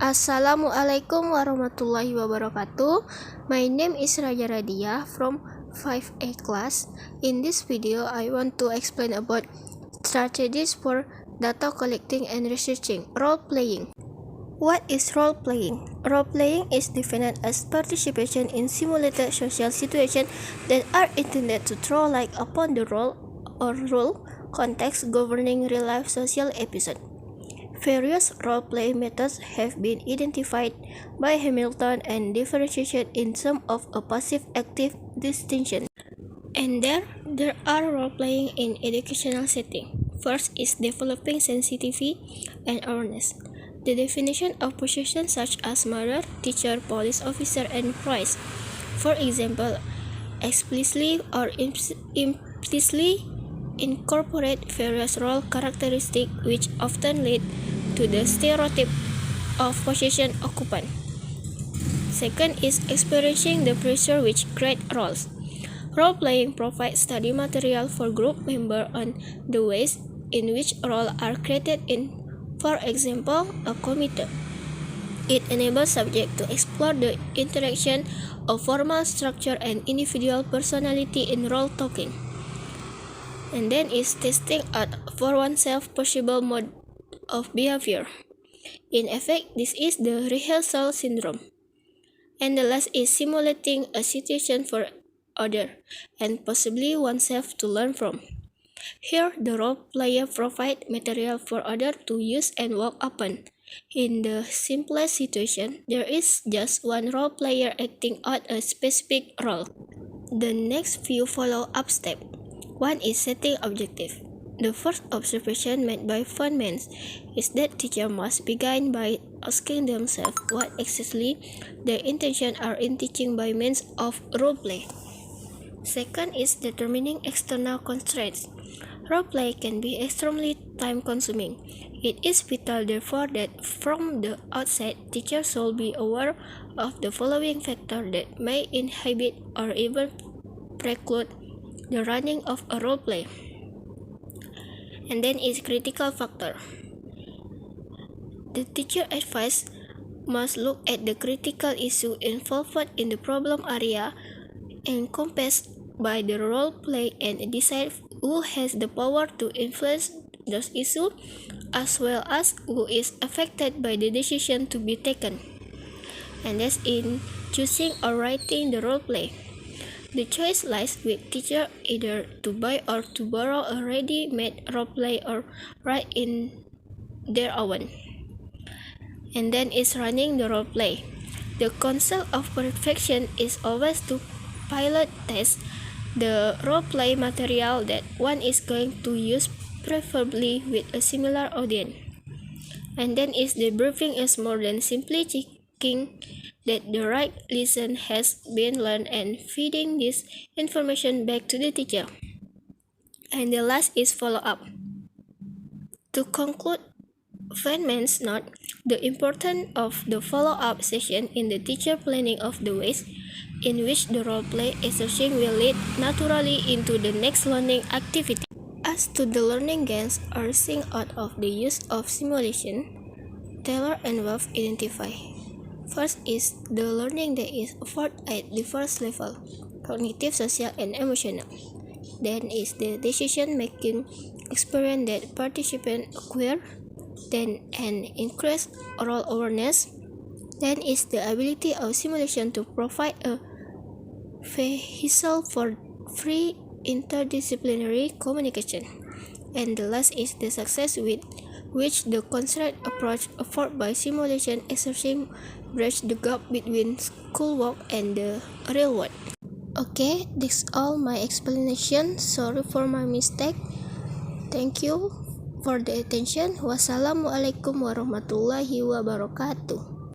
Assalamualaikum warahmatullahi wabarakatuh. My name is Raja Radia from 5A class. In this video, I want to explain about strategies for data collecting and researching. Role-playing. What is role-playing? Role-playing is defined as participation in simulated social situations that are intended to throw light upon the role or role context governing real-life social episode. Various role-play methods have been identified by Hamilton and differentiated in terms of a passive-active distinction. And there are role-playing in educational setting. First is developing sensitivity and awareness. The definition of positions such as mother, teacher, police officer, and priest, for example, explicitly or implicitly incorporate various role characteristics which often lead to the stereotype of position occupant. Second is experiencing the pressure which create roles. Role-playing provides study material for group members on the ways in which roles are created in, for example, a committee. It enables subjects to explore the interaction of formal structure and individual personality in role talking. And then is testing out for oneself possible mode of behavior. In effect, this is the rehearsal syndrome. And the last is simulating a situation for other and possibly oneself to learn from. Here, the role player provides material for others to use and work upon. In the simplest situation, there is just one role player acting out a specific role. The next few follow-up steps. One is setting objective. The first observation made by Feynman is that teachers must begin by asking themselves what exactly their intentions are in teaching by means of role-play. Second is determining external constraints. Role-play can be extremely time-consuming. It is vital, therefore, that from the outset, teachers should be aware of the following factors that may inhibit or even preclude the running of a role-play. And then is critical factor. The teacher advice must look at the critical issue involved in the problem area encompassed by the role play and decide who has the power to influence those issues as well as who is affected by the decision to be taken. And that's in choosing or writing the role play. The choice lies with teacher either to buy or to borrow a ready-made role play or write in their own. And then is running the role play. The concept of perfection is always to pilot test the role play material that one is going to use, preferably with a similar audience. And then is the briefing is more than simply checking that the right lesson has been learned and feeding this information back to the teacher. And the last is follow-up. To conclude Feynman's note, the importance of the follow-up session in the teacher planning of the ways in which the role-play exercise will lead naturally into the next learning activity. As to the learning gains arising out of the use of simulation, Taylor and Wolff identify. First is the learning that is afforded at the first level, cognitive, social, and emotional. Then is the decision-making experience that participants acquire. Then an increased role awareness. Then is the ability of simulation to provide a vehicle for free interdisciplinary communication. And the last is the success with which the construct approach afforded by simulation exercise bridge the gap between schoolwork and the real world. Okay, this is all my explanation. Sorry for my mistake. Thank you for the attention. Wassalamualaikum warahmatullahi wabarakatuh.